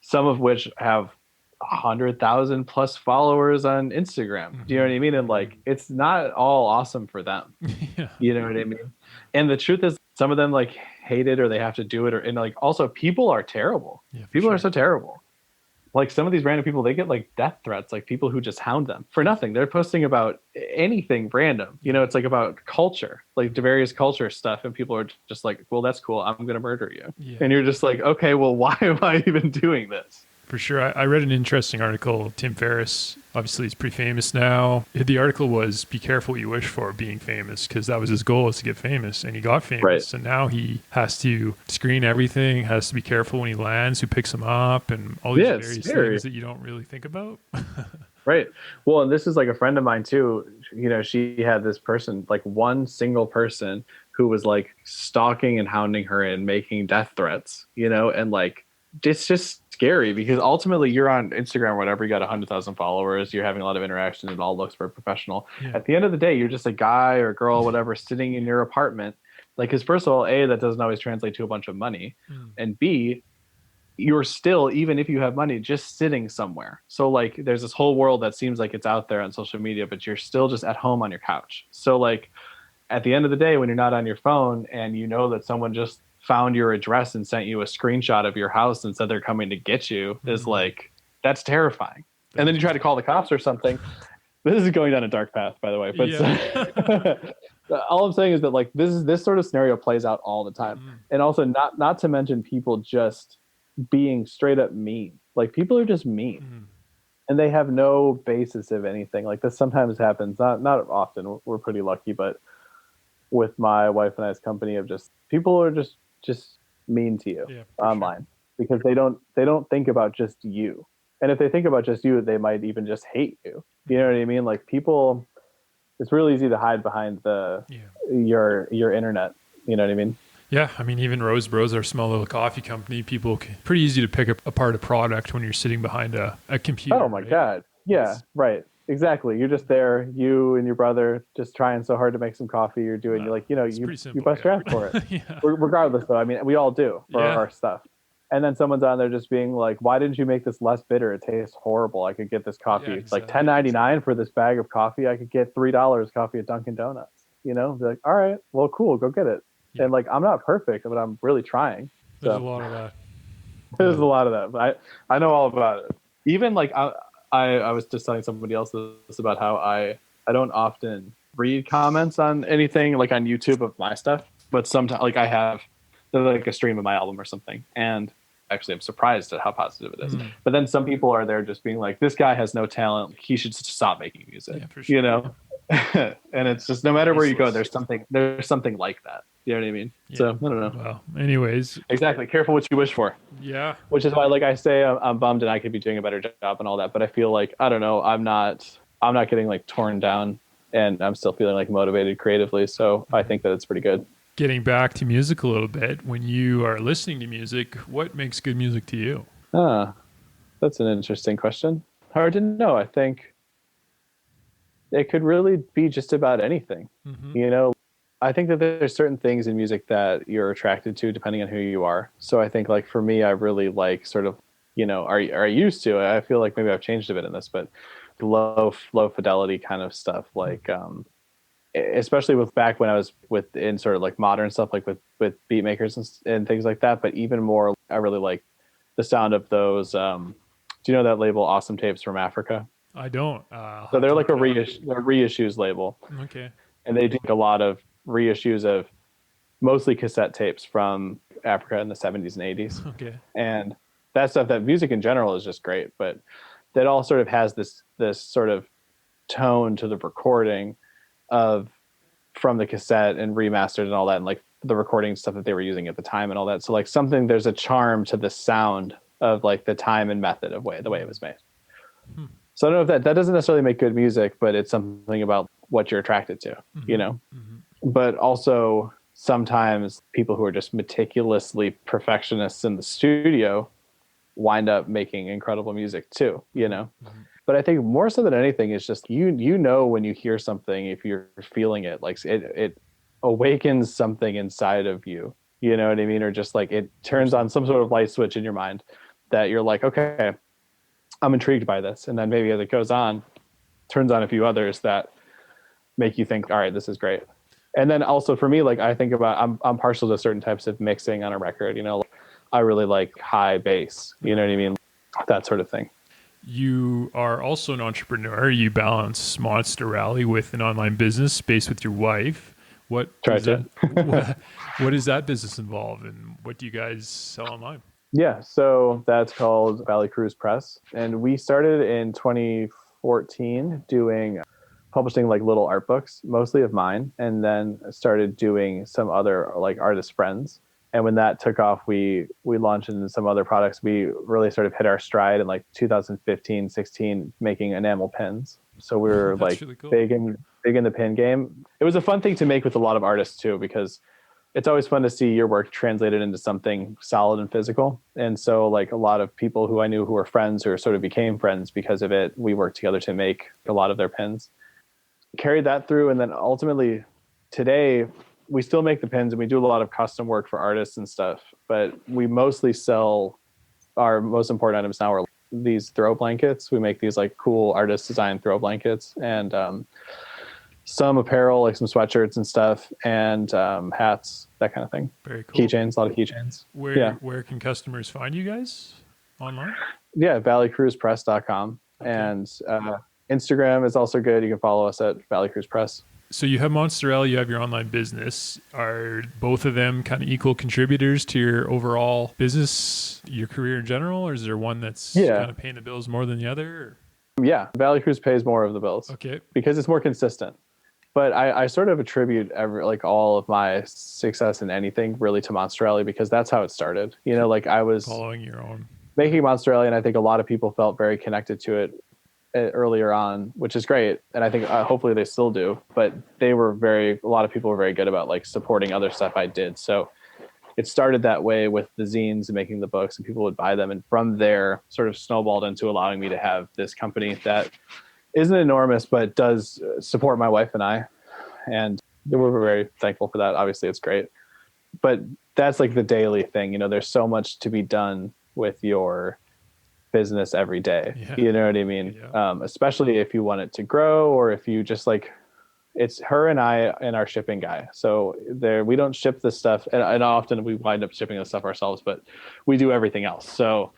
Some of which have 100,000 plus followers on Instagram. Do you know Hmm. what I mean? And like, it's not all awesome for them. Yeah. You know what I mean? And the truth is, some of them like hate it or they have to do it, and like also people are terrible. Yeah, for People are sure. so terrible. Like some of these random people, they get like death threats, like people who just hound them for nothing. They're posting about anything random. It's like about culture, like the various culture stuff, and people are just like, "Well, that's cool. I'm gonna murder you," Yeah. and you're just like, "Okay, well, why am I even doing this?" For sure. I read an interesting article. Tim Ferriss, obviously, he's pretty famous now. The article was be careful what you wish for being famous because that was his goal is to get famous. And he got Right. famous. And now he has to screen everything, has to be careful when he lands, who picks him up, and all these Yeah, it's various things scary. that you don't really think about. Right. Well, and this is like a friend of mine too. She had this person, like one single person who was like stalking and hounding her and making death threats, and like it's just scary because ultimately you're on Instagram or whatever, you got 100,000 followers, you're having a lot of interactions, it all looks very professional. Yeah. At the end of the day, you're just a guy or girl, whatever, sitting in your apartment. Like, because first of all, A, that doesn't always translate to a bunch of money. Mm. And B, you're still, even if you have money, just sitting somewhere. So like there's this whole world that seems like it's out there on social media, but you're still just at home on your couch. So like at the end of the day, when you're not on your phone and you know that someone just found your address and sent you a screenshot of your house and said they're coming to get you, is Mm. like that's terrifying. That And then is you try to call the terrifying. cops or something. This is going down a dark path, by the way. But Yeah. all I'm saying is that like this sort of scenario plays out all the time, Mm. and also not to mention people just being straight up mean. Like people are just mean. Mm. And they have no basis of anything. Like this sometimes happens, not often. We're pretty lucky, but with my wife and I's company of just people are just mean to you Yeah, for sure. online because they don't think about just you. And if they think about just you, they might even just hate you. You know what I mean? Like people, it's really easy to hide behind Yeah. your internet. You know what I mean? Yeah, I mean, even Rose Bros, our small little coffee company, pretty easy to pick up apart a product when you're sitting behind a computer, Oh my right? God. Yeah, It's, right. Exactly. You're just there, you and your brother, just trying so hard to make some coffee. You're doing, you're like, it's pretty you simple, bust your ass for it. yeah. Yeah. Regardless, though, I mean, we all do for Yeah. our stuff. And then someone's on there just being like, "Why didn't you make this less bitter? It tastes horrible. I could get this Yeah, coffee. It's like exactly. 10.99 for this bag of coffee. I could get $3 coffee at Dunkin' Donuts." You know, they're like, "All right, well, cool, go get it." Yeah. And like, I'm not perfect, but I'm really trying. There's a So lot of that. there's Yeah. a lot of that. But I know all about it. Even like I was just telling somebody else this about how I don't often read comments on anything like on YouTube of my stuff, but sometimes like I have like a stream of my album or something, and actually I'm surprised at how positive it is. Mm. But then some people are there just being like, this guy has no talent, he should just stop making music, Yeah, for you sure. know. And it's just no matter where you go, Baseless. there's something like that. You know what I mean? Yeah. So I don't know. Well, anyways, Exactly. Careful what you wish for. yeah. Which is why, like I say, I'm bummed and I could be doing a better job and all that. But I feel like I don't know. I'm not getting like torn down, and I'm still feeling like motivated creatively. So I think that it's pretty good. Getting back to music a little bit, when you are listening to music, what makes good music to you? Ah, that's an interesting question. Hard to know. I think it could really be just about anything. Mm-hmm. You know, I think that there's certain things in music that you're attracted to depending on who you are. So I think like for me, I really like sort of, are used to. I feel like maybe I've changed a bit in this, but low fidelity kind of stuff, like especially with back when I was in sort of like modern stuff, like with beat makers and things like that. But even more, I really like the sound of those. Do you know that label, Awesome Tapes from Africa? I don't. So they're like a They're reissues label, okay. and they do a lot of reissues of mostly cassette tapes from Africa in the 70s and 80s. Okay. And that stuff, that music in general is just great, but that all sort of has this sort of tone to the recording of from the cassette and remastered and all that, and like the recording stuff that they were using at the time and all that. So like there's a charm to the sound of like the time and method of the way it was made. Hmm. So I don't know if that doesn't necessarily make good music, but it's something about what you're attracted to, Mm-hmm. you know? Mm-hmm. But also sometimes people who are just meticulously perfectionists in the studio wind up making incredible music too, you know? Mm-hmm. But I think more so than anything is just you know when you hear something, if you're feeling it, like it awakens something inside of you, you know what I mean? Or just like it turns on some sort of light switch in your mind that you're like, okay, I'm intrigued by this. And then maybe as it goes on, turns on a few others that make you think, all right, this is great. And then also for me, like I think about, I'm partial to certain types of mixing on a record, you know, like, I really like high bass, you know what I mean? That sort of thing. You are also an entrepreneur. You balance Monster Rally with an online business based with your wife. What does that business involve, and what do you guys sell online? Yeah, so that's called Valley Cruise Press, and we started in 2014 doing publishing like little art books, mostly of mine, and then started doing some other like artist friends. And when that took off, we launched into some other products. We really sort of hit our stride in like 2015, 16, making enamel pins. So we were That's like really cool. big in the pin game. It was a fun thing to make with a lot of artists too, because it's always fun to see your work translated into something solid and physical. And so like a lot of people who I knew who were friends or sort of became friends because of it, we worked together to make a lot of their pins. Carried that through, and then ultimately today we still make the pins and we do a lot of custom work for artists and stuff, but we mostly sell our most important items now are these throw blankets. We make these like cool artist designed throw blankets, and some apparel, like some sweatshirts and stuff, and hats, that kind of thing. Very cool. Keychains, a lot of keychains. Where can customers find you guys online? Yeah, valleycruisepress.com. Okay. And Instagram is also good. You can follow us at Valley Cruise Press. So you have Monster Alley, you have your online business. Are both of them kind of equal contributors to your overall business, your career in general, or is there one that's Yeah. kind of paying the bills more than the other? Yeah. Valley Cruise pays more of the bills Okay. because it's more consistent. But I sort of attribute like all of my success in anything really to Monster Alley because that's how it started. Like I was Following your own. making Monster Alley, and I think a lot of people felt very connected to it earlier on, which is great. And I think hopefully they still do. But a lot of people were very good about like supporting other stuff I did. So it started that way with the zines and making the books, and people would buy them. And from there, sort of snowballed into allowing me to have this company that isn't enormous, but does support my wife and I. And we're very thankful for that. Obviously, it's great. But that's like the daily thing. There's so much to be done with your business every day. Yeah. You know what I mean? Yeah. Especially if you want it to grow, or if you just like, it's her and I and our shipping guy. So we don't ship this stuff. And often we wind up shipping the stuff ourselves, but we do everything else. So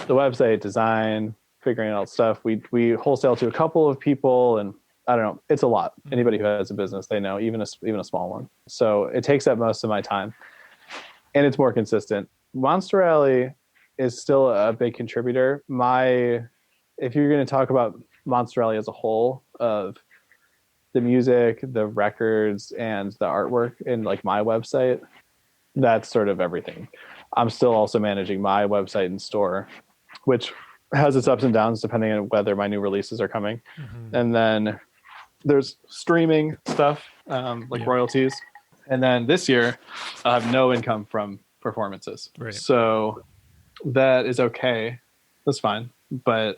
the website design, figuring out stuff, we wholesale to a couple of people, and I don't know, it's a lot. Anybody who has a business, they know, even a small one. So it takes up most of my time, and it's more consistent. Monster Alley is still a big contributor. If you're going to talk about Monster Alley as a whole, of the music, the records, and the artwork in like my website, that's sort of everything. I'm still also managing my website and store, which has its ups and downs depending on whether my new releases are coming. Mm-hmm. And then there's streaming stuff, like royalties. And then this year, I have no income from performances. Right. So that is okay. That's fine. But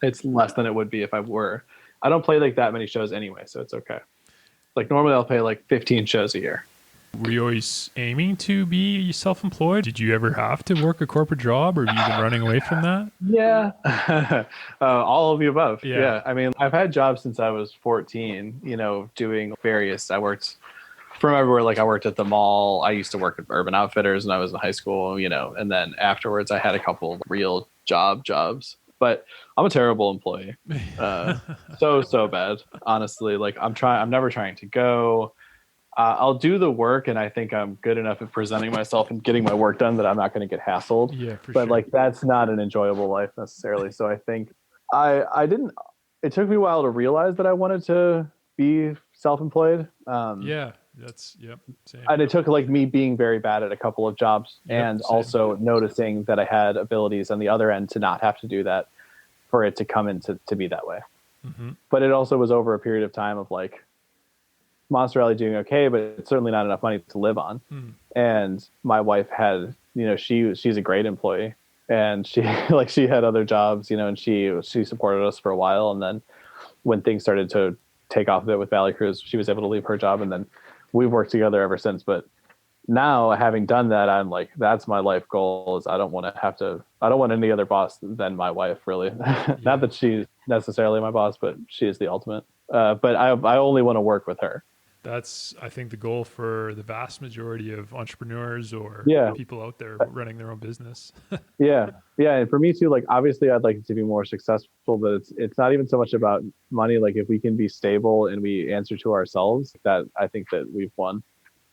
it's less than it would be if I were. I don't play like that many shows anyway, so it's okay. Like normally I'll play like 15 shows a year. Were you always aiming to be self-employed? Did you ever have to work a corporate job, or have you been running away from that? Yeah. All of the above. Yeah. Yeah. I mean, I've had jobs since I was 14, doing various, I worked from everywhere. Like I worked at the mall. I used to work at Urban Outfitters when I was in high school, and then afterwards I had a couple real jobs. But I'm a terrible employee. So bad, honestly. Like I'm never trying to go. I'll do the work, and I think I'm good enough at presenting myself and getting my work done that I'm not going to get hassled. Yeah, for but sure. like that's not an enjoyable life necessarily. So I think I didn't. It took me a while to realize that I wanted to be self-employed. Yeah, that's same. And it took like me being very bad at a couple of jobs, and same. also noticing that I had abilities on the other end to not have to do that, for it to come into to be that way. Mm-hmm. But it also was over a period of time of like Monster Alley doing okay, but it's certainly not enough money to live on. And my wife had, she's a great employee, and she had other jobs, and she supported us for a while. And then when things started to take off a bit with Valley Cruise, she was able to leave her job, and then we've worked together ever since. But now, having done that, I'm like, that's my life goal. Is I don't want any other boss than my wife, really. Not that she's necessarily my boss, but she is the ultimate. But I only want to work with her. That's, I think, the goal for the vast majority of entrepreneurs or people out there running their own business. Yeah. And for me too, like, obviously I'd like it to be more successful, but it's not even so much about money. Like if we can be stable and we answer to ourselves, that I think that we've won.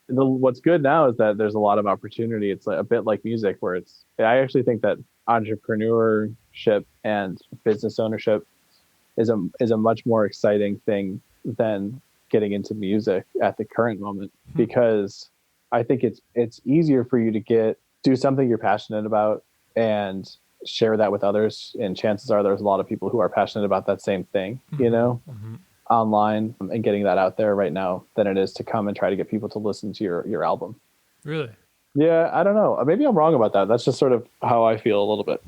What's good now is that there's a lot of opportunity. It's like a bit like music, where I actually think that entrepreneurship and business ownership is a much more exciting thing than getting into music at the current moment, because I think it's easier for you to do something you're passionate about and share that with others. And chances are there's a lot of people who are passionate about that same thing, online, and getting that out there right now, than it is to come and try to get people to listen to your album. Really? Yeah, I don't know. Maybe I'm wrong about that. That's just sort of how I feel a little bit.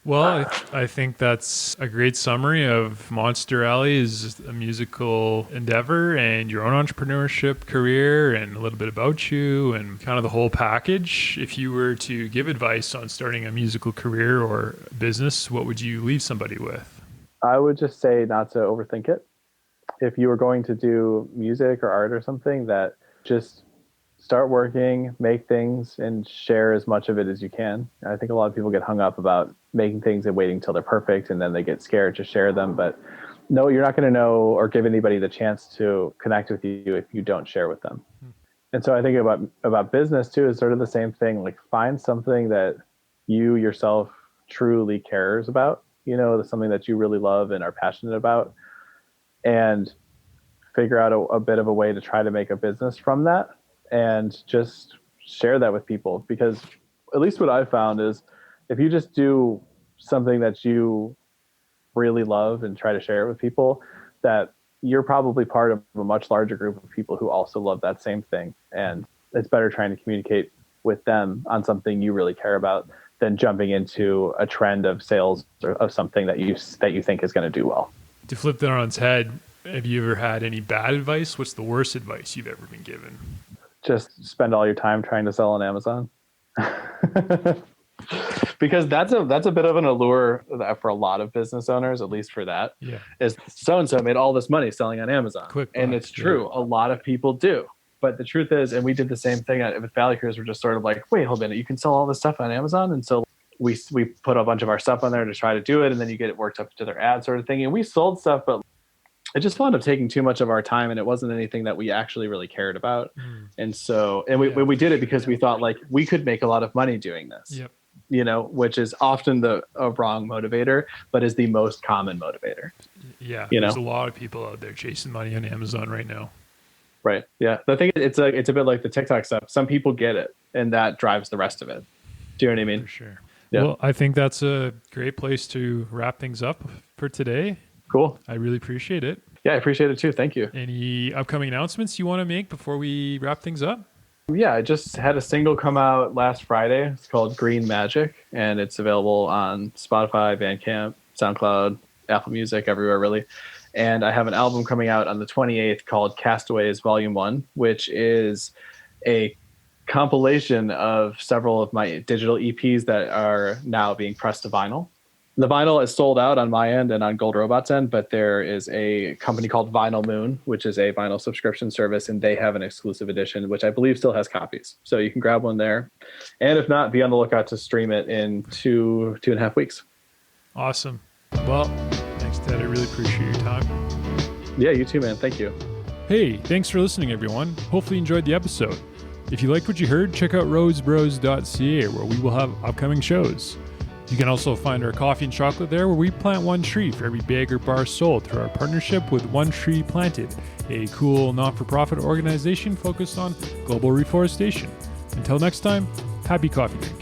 Well, I think that's a great summary of Monster Alley is a musical endeavor and your own entrepreneurship career, and a little bit about you and kind of the whole package. If you were to give advice on starting a musical career or business, what would you leave somebody with? I would just say not to overthink it. If you were going to do music or art or something, that just start working, make things, and share as much of it as you can. I think a lot of people get hung up about making things and waiting till they're perfect, and then they get scared to share them. But no, you're not going to know or give anybody the chance to connect with you if you don't share with them. And so I think about business too is sort of the same thing. Like find something that you yourself truly cares about, something that you really love and are passionate about, and figure out a bit of a way to try to make a business from that and just share that with people. Because at least what I've found is if you just do something that you really love and try to share it with people, that you're probably part of a much larger group of people who also love that same thing. And it's better trying to communicate with them on something you really care about than jumping into a trend of sales or of something that you think is going to do well. To flip that on its head, have you ever had any bad advice? What's the worst advice you've ever been given? Just spend all your time trying to sell on Amazon. Because that's a bit of an allure for a lot of business owners, at least for that. Yeah. Is so-and-so made all this money selling on Amazon. And it's true. A lot of people do. But the truth is, and we did the same thing with Valley Cruise, we're just sort of like, wait, hold a minute, you can sell all this stuff on Amazon? And so we put a bunch of our stuff on there to try to do it, and then you get it worked up to their ad sort of thing. And we sold stuff, but it just wound up taking too much of our time, and it wasn't anything that we actually really cared about. And so, we did it because we thought like we could make a lot of money doing this. Yep. Which is often a wrong motivator, but is the most common motivator. Yeah. There's a lot of people out there chasing money on Amazon right now. Right. Yeah. The thing it's a bit like the TikTok stuff. Some people get it, and that drives the rest of it. Do you know what I mean? For sure. Yeah. Well, I think that's a great place to wrap things up for today. Cool. I really appreciate it. Yeah, I appreciate it too. Thank you. Any upcoming announcements you want to make before we wrap things up? Yeah, I just had a single come out last Friday. It's called Green Magic, and it's available on Spotify, Bandcamp, SoundCloud, Apple Music, everywhere really. And I have an album coming out on the 28th called Castaways Volume 1, which is a compilation of several of my digital EPs that are now being pressed to vinyl. The vinyl is sold out on my end and on Gold Robot's end, but there is a company called Vinyl Moon, which is a vinyl subscription service, and they have an exclusive edition, which I believe still has copies. So you can grab one there. And if not, be on the lookout to stream it in 2.5 weeks. Awesome. Well, thanks, Ted. I really appreciate your time. Yeah, you too, man. Thank you. Hey, thanks for listening, everyone. Hopefully you enjoyed the episode. If you liked what you heard, check out roadsbros.ca, where we will have upcoming shows. You can also find our coffee and chocolate there, where we plant one tree for every bag or bar sold through our partnership with One Tree Planted, a cool non-for-profit organization focused on global reforestation. Until next time, happy coffee drinking.